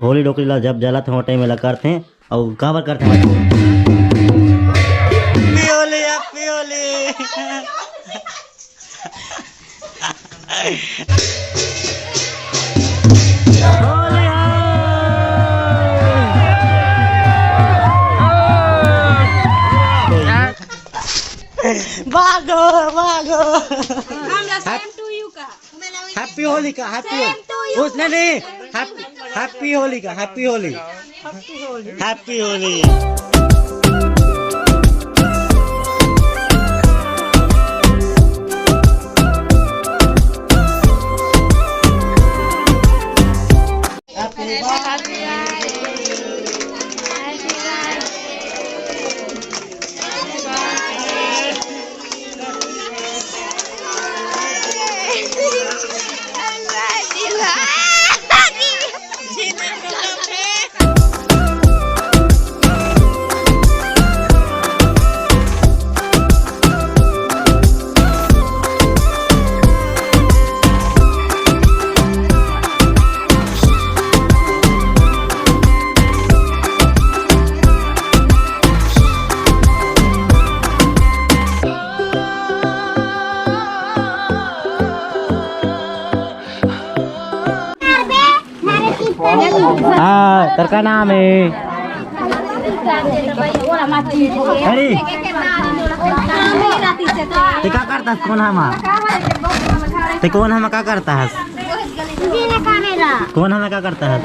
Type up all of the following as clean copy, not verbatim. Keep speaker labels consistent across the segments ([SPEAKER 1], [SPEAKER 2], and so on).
[SPEAKER 1] होली डोकरी ला जब जला थे वो टाइम में करते हैं और काबर करते हैं हैप्पी होली भागो भागो हैप्पी होली का हैप्पी उसने नहीं हैप्पी होली का हैप्पी होली हैप्पी होली हाँ तेरा नाम है अरे ते क्या करता है कौन हम ते कौन हम क्या करता है कौन हमें क्या करता है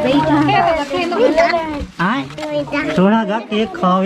[SPEAKER 1] आए थोड़ा गा केक खाओ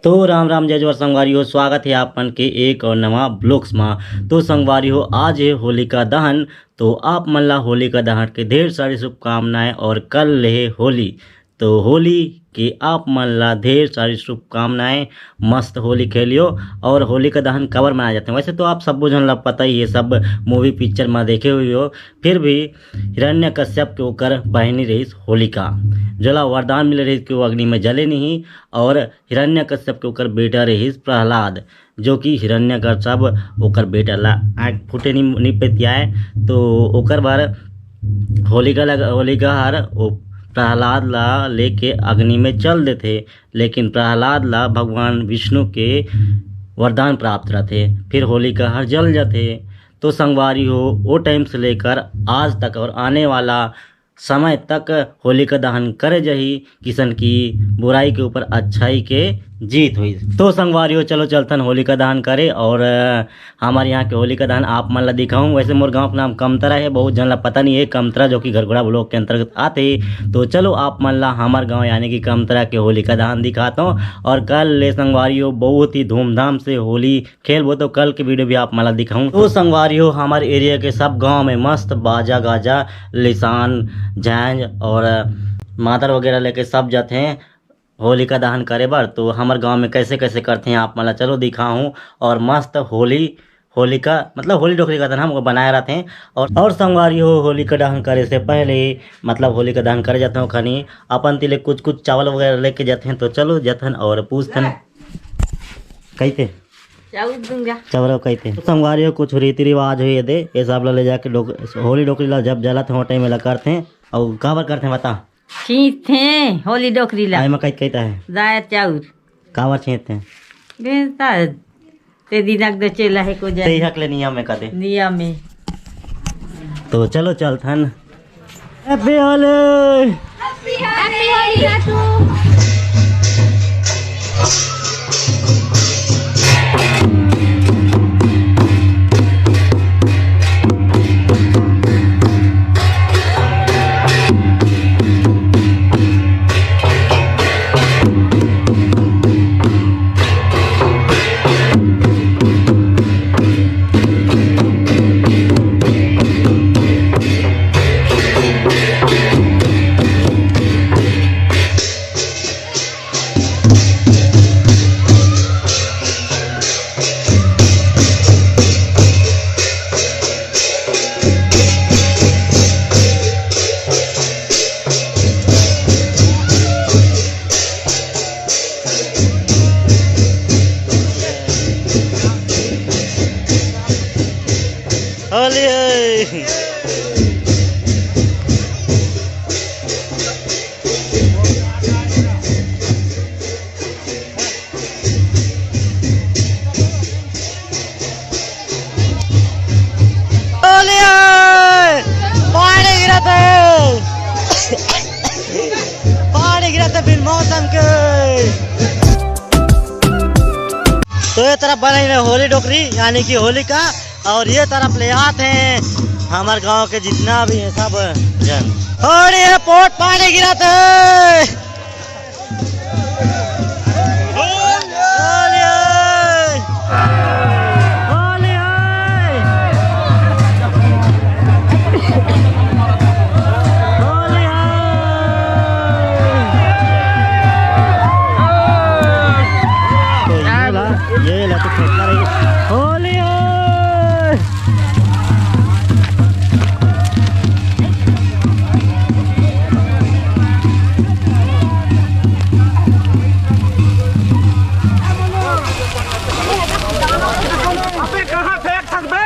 [SPEAKER 1] तो राम राम जय जोर संगवारी स्वागत है आपन के एक और नवा ब्लॉग्स में। तो संगवारी हो आज है होलिका दहन। तो आप मन ला होलिका दहन के ढेर सारी शुभकामनाएं और कल है होली। तो होली की आप मन ला ढेर सारी शुभकामनाएं। मस्त होली खेलियो। और होलिका दहन कवर मनाए जाते हैं। वैसे तो आप सब जन ला पता ही है, सब मूवी पिक्चर में देखे हुए हो। फिर भी हिरण्यकश्यप के ओकर बहनी रही होलिका जला वरदान मिले रही कि वो अग्नि में जले नहीं। और हिरण्यकश्यप के ओकर बेटा रही प्रहलाद जो कि हिरण्यकश्यप ओकर बेटा ला आँख फूटे नहीं पेतियाए। तो ओकर बार होलिका हर प्रहलाद ला लेके अग्नि में चल देते। लेकिन प्रहलाद ला भगवान विष्णु के वरदान प्राप्त रहते। फिर होलिका हर जल जाते। तो संगवारी हो वो टाइम से लेकर आज तक और आने वाला समय तक होलिका दहन करे जही किसन की बुराई के ऊपर अच्छाई के जीत हुई। तो संगवारी हो चलो चलतन होलिका दहन करे। और हमारे यहाँ के होलिका दहन आप मन ला दिखाऊँ। वैसे मोर गाँव का नाम कमतरा है, बहुत जन ला पता नहीं है कमतरा जो कि घरघोड़ा ब्लॉक के अंतर्गत आते। तो चलो आप मन ला हमारे गाँव यानी कि कमतरा के होलिका दहन दिखाता हूँ। और कल ले संगवारी हो बहुत ही धूमधाम से होली खेलबो। तो कल की वीडियो भी आप मन ला दिखाऊँ। तो संगवारी हो हमारे एरिया के सब गाँव में मस्त बाजा गाजा लिसान झांझ और मादर वगैरह लेके सब जाते हैं होलिका दहन करे बार। तो हमारे गांव में कैसे कैसे करते हैं आप मतलब चलो दिखाऊं। और मस्त होलिका मतलब होली डोकरी का दहन हम बनाए रहते हैं। और संगवारी हो होलिका दहन करे से पहले मतलब होलिका दहन करे जाते हैं खनी अपन तिले कुछ चावल वगैरह लेके जाते हैं। तो चलो जतन और पूछतन कहते चावल कहते हैं। तो संगवारी हो कुछ रीति रिवाज हो दे ये सब ले जाके होली डोकरी ला जब जला थे वो टाइम में करते हैं। और काबर करते हैं बता
[SPEAKER 2] छींचते होली डोकरी ला
[SPEAKER 1] में कहता है
[SPEAKER 2] दाया चाउर
[SPEAKER 1] काबर छींचते हैं
[SPEAKER 2] बेस्ता ते दिनक दे चला है को जाए
[SPEAKER 1] हक ले नियम में कहते
[SPEAKER 2] नियम में।
[SPEAKER 1] तो चलो चलथन हैप्पी होली
[SPEAKER 3] हैप्पी होली
[SPEAKER 1] पानी गिरा था बिन मौसम के। तो ये तरफ बनाई है होली डोकरी यानी कि होली का, और ये तरफ ले आते हैं हमारे गांव के जितना भी है सब जन। और ये पोट पानी गिराते हैं। ये ला तो फेंकना रही होली
[SPEAKER 4] कहाँ फेंक सकते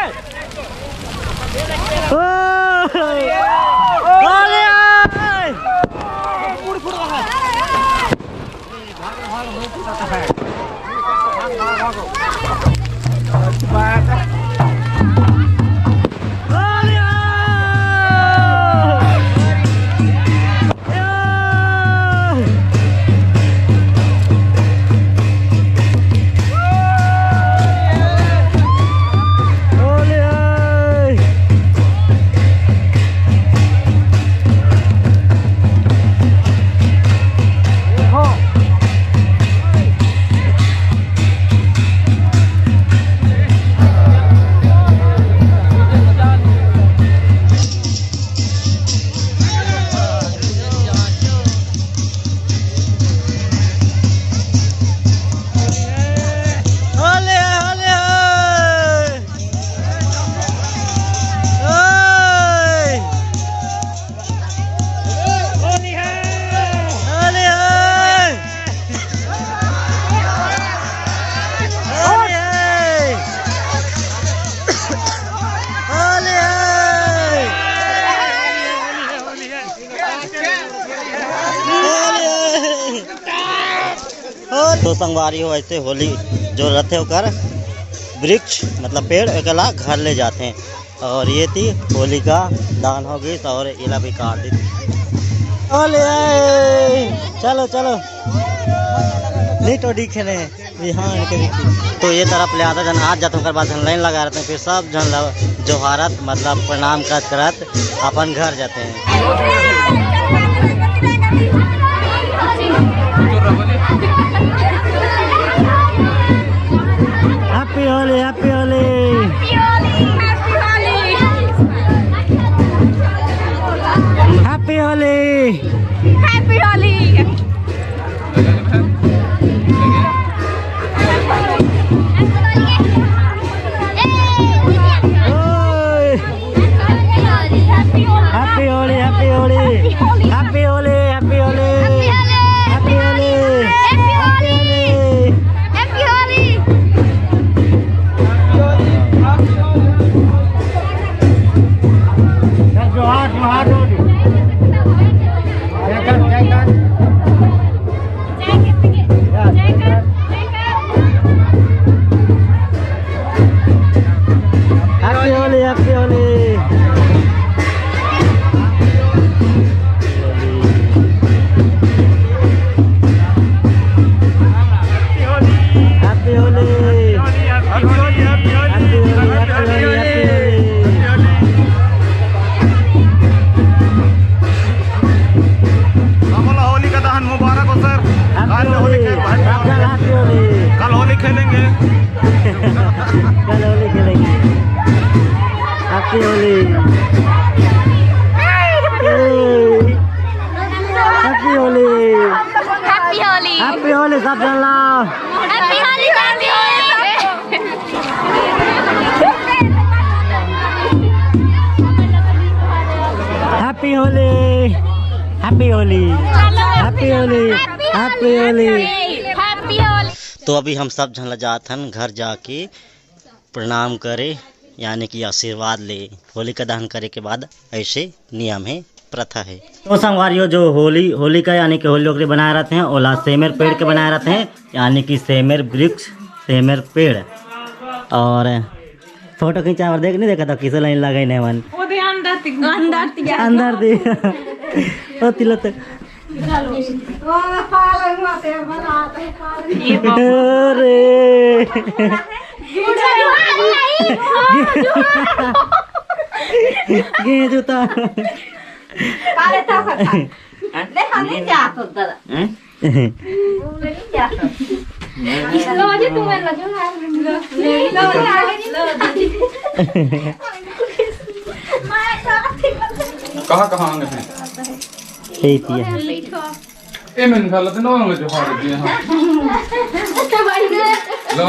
[SPEAKER 1] तो संगवारी हो ऐसे होली जो रहते होकर वृक्ष मतलब पेड़ अकेला घर ले जाते हैं। और ये थी होली का दान हो गई और इला भी काट दी। चलो चलो ली खेले बिहान के भी। तो ये तरफ ले आता जन आज जाते बाद लाइन लगा रहते हैं, फिर सब जन जोहारत मतलब प्रणाम करत अपन घर जाते हैं। Happy Holi happy Holi happy Holi
[SPEAKER 3] happy Holi.
[SPEAKER 1] Happy Holi happy Holi happy Holi happy Holi happy Holi
[SPEAKER 3] happy Holi.
[SPEAKER 4] जोहार जोहार
[SPEAKER 1] happy Holi happy Holi happy
[SPEAKER 4] Holi का दहन मुबारक हो सर। कल होली कल होली खेलेंगे।
[SPEAKER 1] कल होली खेलेंगे। Happy Holi happy Holi
[SPEAKER 3] happy Holi.
[SPEAKER 1] Happy Holi सब जन लाओ।
[SPEAKER 3] Happy Holi. Happy
[SPEAKER 1] happy Holi happy Holi happy Holi happy Holi.
[SPEAKER 3] Happy Holi.
[SPEAKER 1] तो अभी हम सब जन जात हन घर जाके प्रणाम करे यानी कि आशीर्वाद ले। होलिका दहन करे के बाद ऐसे नियम है, प्रथा है। तो संगवारियों, जो होली का यानी कि होली लोकरी बनाए रहते हैं, ओला सेमेर पेड़ के बनाए रहते हैं, यानी कि सेमेर वृक्ष, सेमेर पेड़। और फोटो खींचा और देख नहीं देखा था किसे लाइन लगा नहीं मन अंदर दी ओ तिलत गे जूता
[SPEAKER 5] कहाँ हैं ए मैंने कहा लते नौंग जो हार दिए हां लो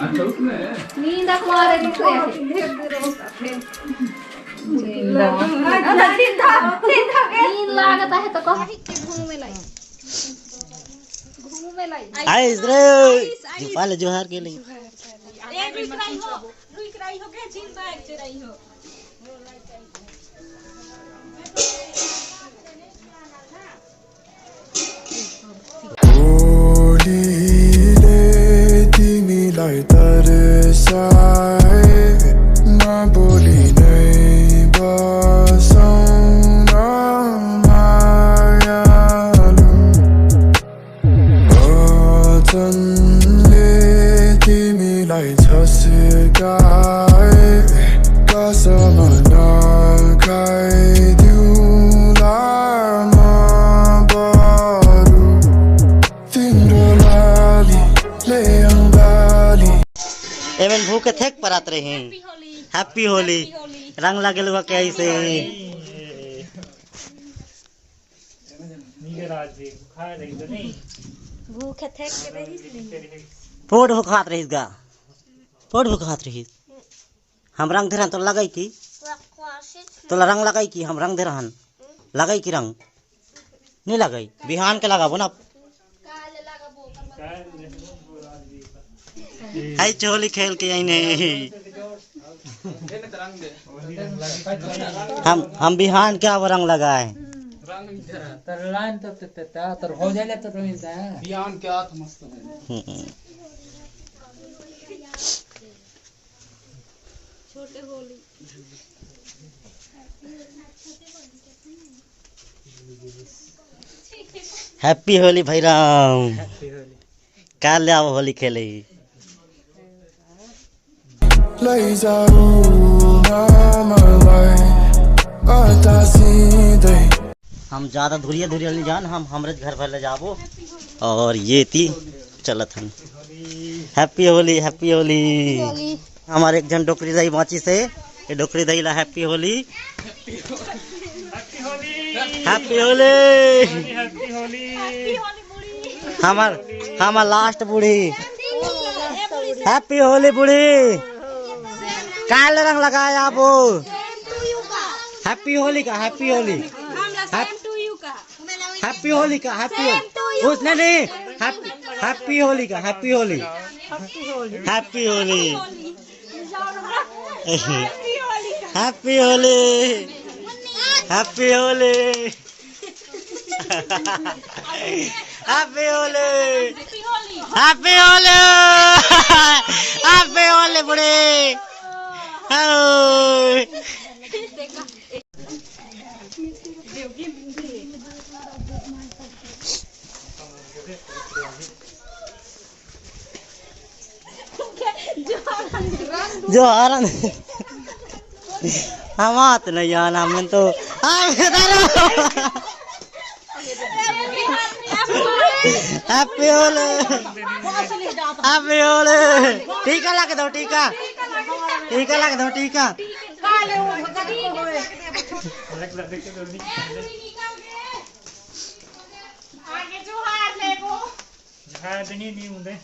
[SPEAKER 5] अच्छा उसने
[SPEAKER 3] नींद मारे नहीं नींद लागता है तो कह घूमे लाई
[SPEAKER 1] आइस रे पाले जोहार के लिए
[SPEAKER 2] रुक रही हो के जिंदा एक रही हो
[SPEAKER 6] तिमीलाई तरसाए नबोली नै बसौँ न मायालु वचनले तिमीलाई झस्काए कसम नखाइदिउँला म बरु तिम्रो लालीले अंगाली।
[SPEAKER 1] एवं भूखे थेक परात रहे हैं। हैप्पी होली रंग लगे लोग कैसे
[SPEAKER 2] भूखे थे के रही
[SPEAKER 1] फोड़ हो खात रही गा फोड़ हो खात रही हम रंग धरन तो लगाई की तोला रंग लगाई की हम रंग धरन लगाई की रंग नहीं लगाई बिहान के लगाबो ना हाय चोली खेल के आई नहीं हम बिहान क्या वो रंग लगाए
[SPEAKER 7] तरलान तो तर हो जाले तो मिलता है
[SPEAKER 5] बियान क्या था मस्त है
[SPEAKER 3] छोटे होली
[SPEAKER 1] हैप्पी होली भाई राम काल ले आओ होली खेले
[SPEAKER 6] लै जाऊ मलाई अता सीधै
[SPEAKER 1] हम ज़्यादा धुरिया नहीं जान हम हमरे घर पर ले जाबो और ये थी चलत हम हैप्पी होली हमारे एक जन डोकरी दही बाँची से ये डोकरी दही ला हैप्पी होली हमार लास्ट बूढ़ी हैप्पी होली बूढ़ी काल रंग लगाया आप हैप्पी होली का हैप्पी होली उसने नहीं हैप्पी होली का happy Holi happy Holi happy Holi happy Holi happy Holi happy Holi happy Holi बुढ़े जो आरन हम आते नहीं यार हमें तो हैप्पी होली टीका लगा दो टीका लगा दो टीका
[SPEAKER 2] आगे जो हार ले वो हार नहीं होंगे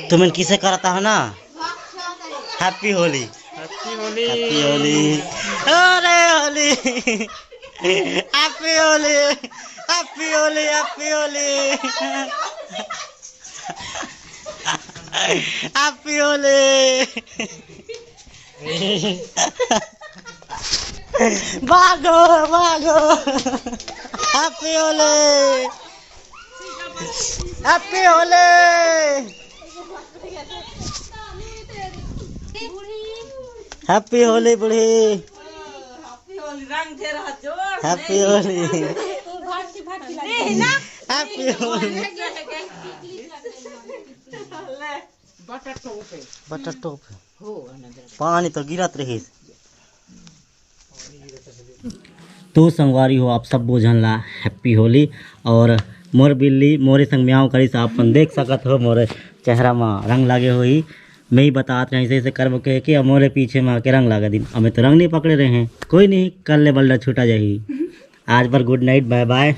[SPEAKER 1] तुम्हें किसे करता है ना happy Holi, happy Holi, happy Holi, अरे Holi, happy Holi, happy Holi, happy Holi, happy Holi, भागो भागो, happy Holi, happy Holi, happy Holi बुढ़ी, happy Holi, happy Holi, butter टोप पानी तो गिरत रही। तो संगवारी हो आप सब बोझन ला हैप्पी होली। और मोर बिल्ली मोरे संग म्याऊं करी से अपन देख सकत हो मोरे चेहरा में रंग लागे हुई। मैं ही बताते हैं ऐसे करब के कि मोरे पीछे में के रंग लागा दिन हमें तो रंग नहीं पकड़े रहे हैं। कोई नहीं, कल ले बल्ला छूटा जाही। आज पर गुड नाइट, बाय बाय।